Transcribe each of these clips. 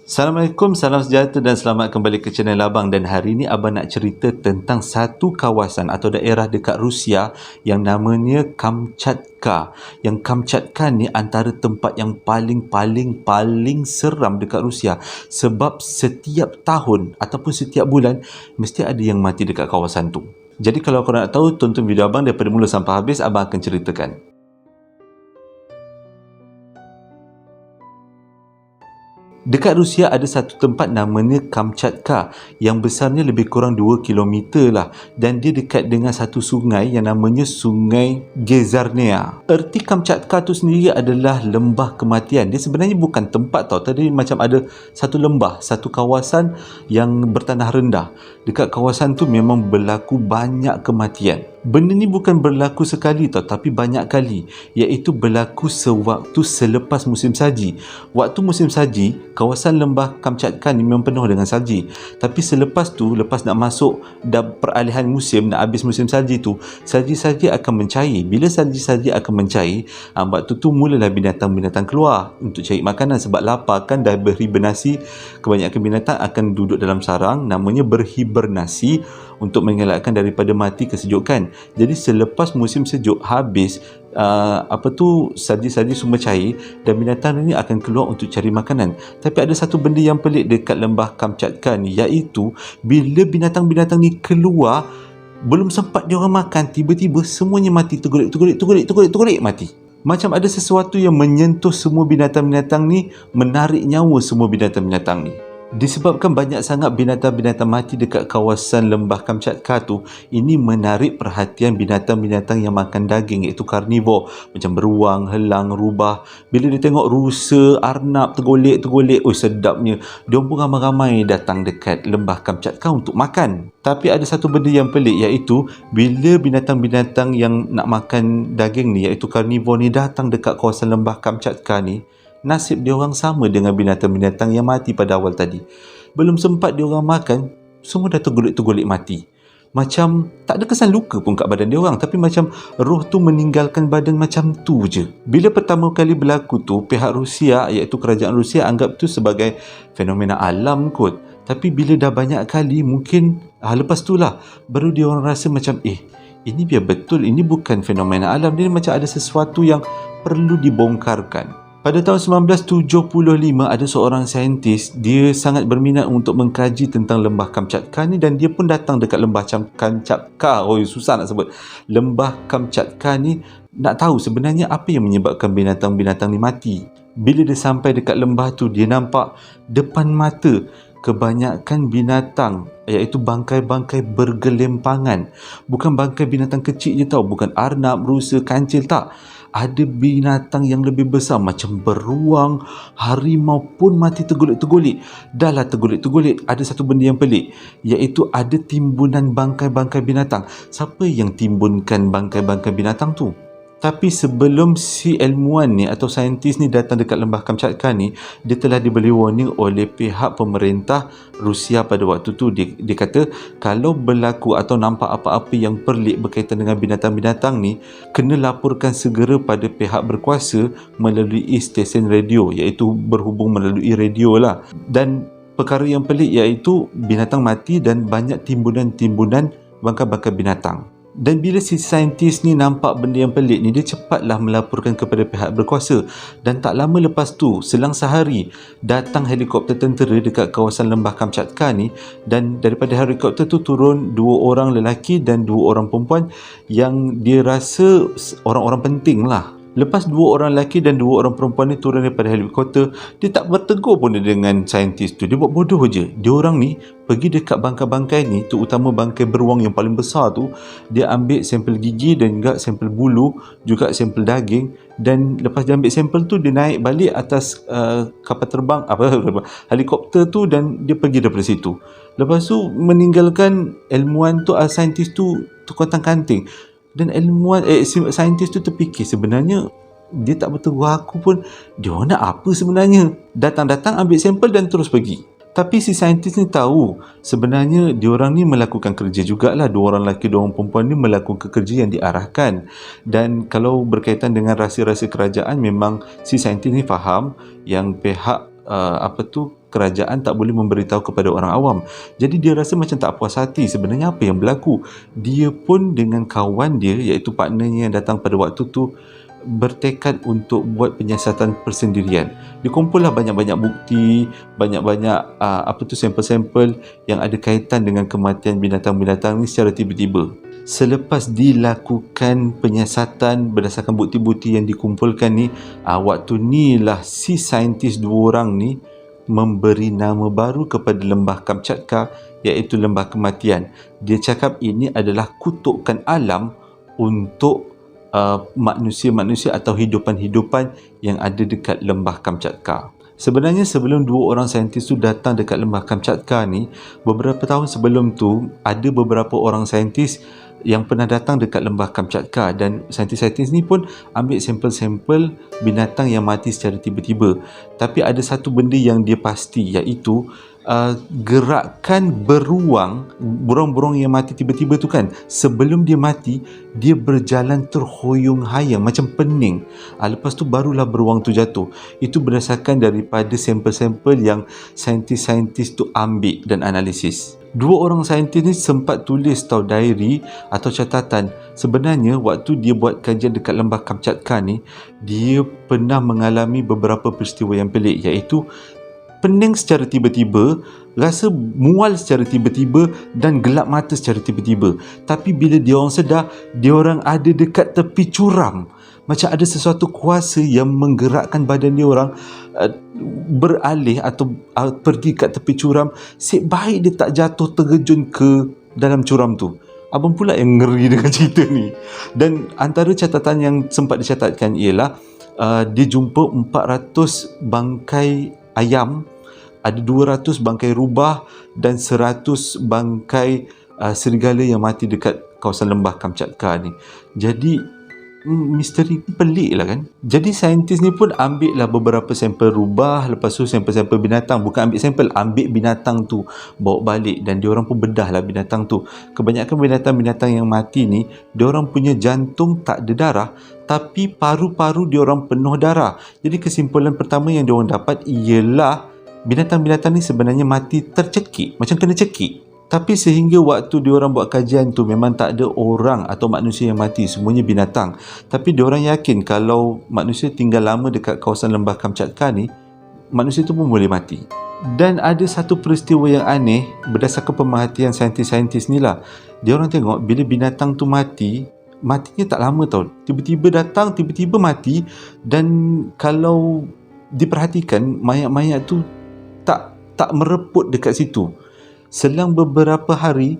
Assalamualaikum, salam sejahtera dan selamat kembali ke channel Abang. Dan hari ini Abang nak cerita tentang satu kawasan atau daerah dekat Rusia yang namanya Kamchatka. Yang Kamchatka ni antara tempat yang paling seram dekat Rusia, sebab setiap tahun ataupun setiap bulan mesti ada yang mati dekat kawasan tu. Jadi kalau korang nak tahu, tonton video Abang daripada mula sampai habis, Abang akan ceritakan. Dekat Rusia ada satu tempat namanya Kamchatka yang besarnya lebih kurang 2 kilometer lah, dan dia dekat dengan satu sungai yang namanya Sungai Gezernaya. Erti Kamchatka tu sendiri adalah lembah kematian. Dia sebenarnya bukan tempat tau, tadi macam ada satu lembah, satu kawasan yang bertanah rendah. Dekat kawasan tu memang berlaku banyak kematian. Benda ni bukan berlaku sekali tau, tapi banyak kali, iaitu berlaku sewaktu selepas musim salji. Waktu musim salji, kawasan lembah Kamchatka ni memang penuh dengan salji. Tapi selepas tu, lepas nak masuk peralihan musim, nak habis musim salji tu, salji-salji akan mencair. Bila salji-salji akan mencair, waktu tu mulalah binatang-binatang keluar untuk cari makanan, sebab lapar kan, dah berhibernasi. Kebanyakan binatang akan duduk dalam sarang, namanya berhibernasi, untuk mengelakkan daripada mati kesejukan. Jadi selepas musim sejuk habis, salji-salji semua cair dan binatang ni akan keluar untuk cari makanan. Tapi ada satu benda yang pelik dekat lembah Kamchatka ni, iaitu bila binatang-binatang ni keluar, belum sempat dia orang makan, tiba-tiba semuanya mati, tergolek mati. Macam ada sesuatu yang menyentuh semua binatang-binatang ni, menarik nyawa semua binatang-binatang ni. Disebabkan banyak sangat binatang-binatang mati dekat kawasan lembah Kamchatka tu, ini menarik perhatian binatang-binatang yang makan daging, iaitu karnivor, macam beruang, helang, rubah. Bila dia tengok rusa, arnab tergolek, sedapnya. Diorang pun ramai-ramai datang dekat lembah Kamchatka untuk makan. Tapi ada satu benda yang pelik, iaitu bila binatang-binatang yang nak makan daging ni, iaitu karnivor ni, datang dekat kawasan lembah Kamchatka ni, nasib dia orang sama dengan binatang-binatang yang mati pada awal tadi. Belum sempat dia orang makan, semua dah tergolek mati. Macam tak ada kesan luka pun kat badan dia orang, tapi macam roh tu meninggalkan badan macam tu je. Bila pertama kali berlaku tu, pihak Rusia, iaitu kerajaan Rusia, anggap tu sebagai fenomena alam kot. Tapi bila dah banyak kali, mungkin lepas tu lah baru dia orang rasa macam ini biar betul, ini bukan fenomena alam, dia macam ada sesuatu yang perlu dibongkarkan. Pada tahun 1975, ada seorang saintis, dia sangat berminat untuk mengkaji tentang lembah Kamchatka ni, dan dia pun datang dekat lembah Kamchatka. Susah nak sebut. Lembah Kamchatka ni, nak tahu sebenarnya apa yang menyebabkan binatang-binatang ni mati. Bila dia sampai dekat lembah tu, dia nampak depan mata kebanyakan binatang, iaitu bangkai-bangkai bergelempangan. Bukan bangkai binatang kecil je tau, bukan arnab, rusa, kancil, tak. Ada binatang yang lebih besar macam beruang, harimau pun mati tergolek-tergolek. Dah lah tergolek-tergolek, ada satu benda yang pelik, iaitu ada timbunan bangkai-bangkai binatang. Siapa yang timbunkan bangkai-bangkai binatang tu? Tapi sebelum si ilmuwan ni atau saintis ni datang dekat lembah Kamchatka ni, dia telah diberi warning oleh pihak pemerintah Rusia pada waktu tu. Dia kata kalau berlaku atau nampak apa-apa yang pelik berkaitan dengan binatang-binatang ni, kena laporkan segera pada pihak berkuasa melalui stesen radio, iaitu berhubung melalui radio lah. Dan perkara yang pelik iaitu binatang mati dan banyak timbunan-timbunan bangkai-bangkai binatang. Dan bila si saintis ni nampak benda yang pelik ni, dia cepatlah melaporkan kepada pihak berkuasa. Dan tak lama lepas tu, selang sehari, datang helikopter tentera dekat kawasan lembah Kamchatka ni, dan daripada helikopter tu turun 2 orang lelaki dan 2 orang perempuan yang dia rasa orang-orang penting lah. Lepas 2 orang lelaki dan 2 orang perempuan ni turun daripada helikopter, dia tak bertegur pun dengan saintis tu. Dia buat bodoh je. Dia orang ni pergi dekat bangkai-bangkai ni, terutama bangkai beruang yang paling besar tu. Dia ambil sampel gigi dan juga sampel bulu, juga sampel daging. Dan lepas dia ambil sampel tu, dia naik balik atas kapal terbang, helikopter tu, dan dia pergi daripada situ. Lepas tu meninggalkan ilmuwan tu, saintis tu kontang-kanting. Dan saintis tu terfikir, sebenarnya dia tak bertegur aku pun, dia nak apa sebenarnya. Datang-datang ambil sampel dan terus pergi. Tapi si saintis ni tahu sebenarnya diorang ni melakukan kerja jugalah. 2 orang lelaki, 2 orang perempuan ni melakukan kerja yang diarahkan. Dan kalau berkaitan dengan rahsia-rahsia kerajaan, memang si saintis ni faham yang pihak kerajaan tak boleh memberitahu kepada orang awam. Jadi dia rasa macam tak puas hati sebenarnya apa yang berlaku. Dia pun dengan kawan dia, iaitu partnernya yang datang pada waktu tu, bertekad untuk buat penyiasatan persendirian. Dikumpullah banyak-banyak bukti, banyak-banyak sampel-sampel yang ada kaitan dengan kematian binatang-binatang ni secara tiba-tiba. Selepas dilakukan penyiasatan berdasarkan bukti-bukti yang dikumpulkan ni, waktu ni lah si saintis dua orang ni memberi nama baru kepada lembah Kamchatka, iaitu lembah kematian. Dia cakap ini adalah kutukan alam untuk manusia-manusia atau hidupan-hidupan yang ada dekat lembah Kamchatka. Sebenarnya sebelum dua orang saintis tu datang dekat lembah Kamchatka ni, beberapa tahun sebelum tu ada beberapa orang saintis yang pernah datang dekat lembah Kamchatka, dan saintis-saintis ni pun ambil sampel-sampel binatang yang mati secara tiba-tiba. Tapi ada satu benda yang dia pasti, iaitu gerakan beruang, burung-burung yang mati tiba-tiba tu kan, sebelum dia mati dia berjalan terhoyong-hayang macam pening. Lepas tu barulah beruang tu jatuh. Itu berdasarkan daripada sampel-sampel yang saintis-saintis tu ambil dan analisis. Dua orang saintis ni sempat tulis diary atau catatan. Sebenarnya waktu dia buat kajian dekat lembah Kamchatka ni, dia pernah mengalami beberapa peristiwa yang pelik, iaitu pening secara tiba-tiba, rasa mual secara tiba-tiba dan gelap mata secara tiba-tiba. Tapi bila dia orang sedar, dia orang ada dekat tepi curam. Macam ada sesuatu kuasa yang menggerakkan badan dia orang beralih atau pergi kat tepi curam. Sik baik dia tak jatuh terjun ke dalam curam tu. Abang pula yang ngeri dengan cerita ni. Dan antara catatan yang sempat dicatatkan ialah dia jumpa 400 bangkai ayam, ada 200 bangkai rubah dan 100 bangkai serigala yang mati dekat kawasan lembah Kamchatka ni. Jadi misteri ni pelik lah kan. Jadi saintis ni pun ambil lah beberapa sampel rubah, lepas tu sampel-sampel binatang. Bukan ambil sampel, ambil binatang tu, bawa balik, dan diorang pun bedah lah binatang tu. Kebanyakan binatang-binatang yang mati ni, diorang punya jantung tak ada darah, tapi paru-paru diorang penuh darah. Jadi kesimpulan pertama yang diorang dapat ialah binatang-binatang ni sebenarnya mati tercekik, macam kena cekik. Tapi sehingga waktu diorang buat kajian tu, memang tak ada orang atau manusia yang mati, semuanya binatang. Tapi diorang yakin kalau manusia tinggal lama dekat kawasan lembah Kamchatka ni, manusia tu pun boleh mati. Dan ada satu peristiwa yang aneh berdasarkan pemerhatian saintis-saintis ni lah. Diorang tengok bila binatang tu mati, matinya tak lama tau. Tiba-tiba datang, tiba-tiba mati. Dan kalau diperhatikan, mayat-mayat tu tak mereput dekat situ. Selang beberapa hari,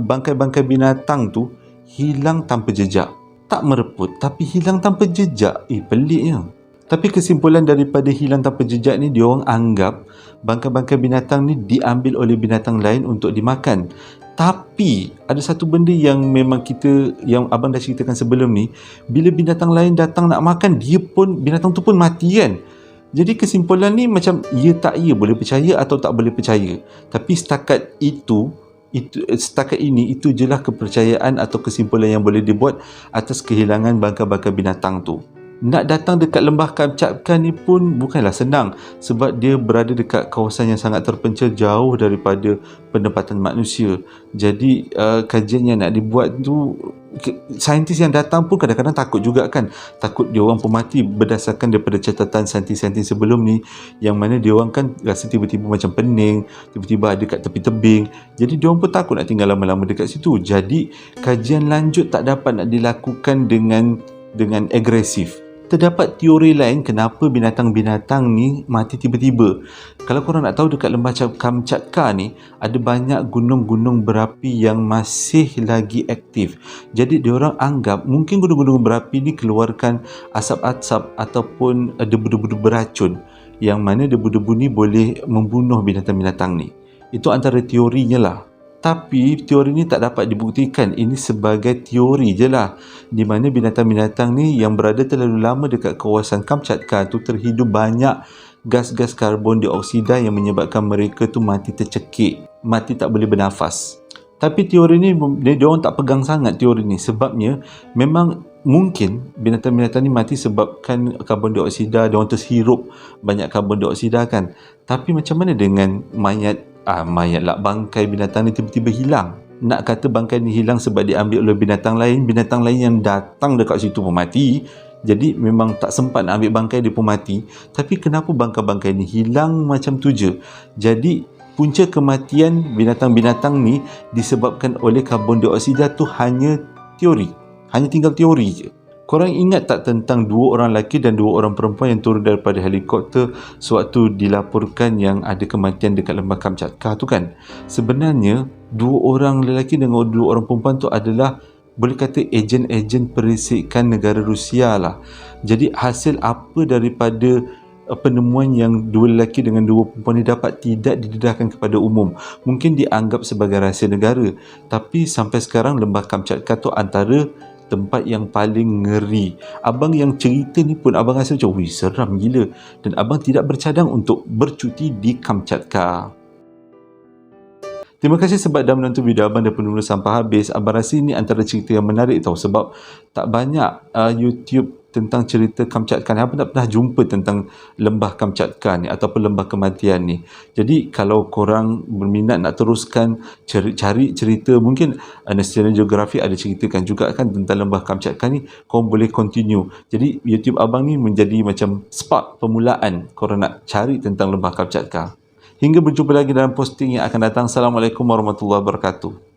bangkai-bangkai binatang tu hilang tanpa jejak. Tak mereput, tapi hilang tanpa jejak. Peliknya. Tapi kesimpulan daripada hilang tanpa jejak ni, diorang anggap bangkai-bangkai binatang ni diambil oleh binatang lain untuk dimakan. Tapi ada satu benda yang memang yang abang dah ceritakan sebelum ni, bila binatang lain datang nak makan, binatang tu pun mati kan. Jadi kesimpulan ni macam ya tak ya, boleh percaya atau tak boleh percaya. Tapi setakat ini itu jelah kepercayaan atau kesimpulan yang boleh dibuat atas kehilangan bangkai-bangkai binatang tu. Nak datang dekat lembah Kamchatka ni pun bukanlah senang, sebab dia berada dekat kawasan yang sangat terpencil, jauh daripada pendapatan manusia. Jadi kajian yang nak dibuat tu, saintis yang datang pun kadang-kadang takut juga kan. Takut dia orang pun mati berdasarkan daripada catatan saintis-saintis sebelum ni, yang mana dia orang kan rasa tiba-tiba macam pening, tiba-tiba ada kat tepi tebing. Jadi dia orang pun takut nak tinggal lama-lama dekat situ. Jadi kajian lanjut tak dapat nak dilakukan dengan agresif. Terdapat teori lain kenapa binatang-binatang ni mati tiba-tiba. Kalau korang nak tahu, dekat lembah Kamchatka ni ada banyak gunung-gunung berapi yang masih lagi aktif. Jadi diorang anggap mungkin gunung-gunung berapi ni keluarkan asap-asap ataupun debu-debu beracun, yang mana debu-debu ni boleh membunuh binatang-binatang ni. Itu antara teorinya lah. Tapi teori ni tak dapat dibuktikan. Ini sebagai teori je lah, di mana binatang-binatang ni yang berada terlalu lama dekat kawasan Kamchatka tu terhidup banyak gas-gas karbon dioksida yang menyebabkan mereka tu mati tercekik, mati tak boleh bernafas. Tapi teori ni dia orang tak pegang sangat teori ni, sebabnya memang mungkin binatang-binatang ni mati sebabkan karbon dioksida, dia orang terhirup banyak karbon dioksida kan. Tapi macam mana dengan mayat lah, bangkai binatang ni tiba-tiba hilang? Nak kata bangkai ni hilang sebab diambil oleh binatang lain yang datang dekat situ pun mati. Jadi memang tak sempat nak ambil bangkai, dia pun mati. Tapi kenapa bangkai-bangkai ni hilang macam tu je? Jadi punca kematian binatang-binatang ni disebabkan oleh karbon dioksida tu hanya teori. Hanya tinggal teori je. Korang ingat tak tentang 2 orang lelaki dan 2 orang perempuan yang turun daripada helikopter sewaktu dilaporkan yang ada kematian dekat lembah Kamchatka tu kan? Sebenarnya 2 orang lelaki dengan 2 orang perempuan tu adalah, boleh kata, ejen-ejen perisikan negara Rusia lah. Jadi hasil apa daripada penemuan yang 2 lelaki dengan 2 perempuan ni dapat tidak didedahkan kepada umum. Mungkin dianggap sebagai rahsia negara. Tapi sampai sekarang lembah Kamchatka tu antara tempat yang paling ngeri. Abang yang cerita ni pun abang rasa macam, wih, seram gila. Dan abang tidak bercadang untuk bercuti di Kamchatka. Terima kasih sebab dah menonton video abang daripada mula sampai habis. Abang rasa ini antara cerita yang menarik tau, sebab tak banyak YouTube tentang cerita Kamchatka ni. Abang tak pernah jumpa tentang lembah Kamchatka ni ataupun lembah kematian ni. Jadi kalau korang berminat nak teruskan cari cerita, mungkin National Geographic ada ceritakan juga kan tentang lembah Kamchatka ni, korang boleh continue. Jadi YouTube abang ni menjadi macam spark permulaan korang nak cari tentang lembah Kamchatka. Hingga berjumpa lagi dalam posting yang akan datang. Assalamualaikum warahmatullahi wabarakatuh.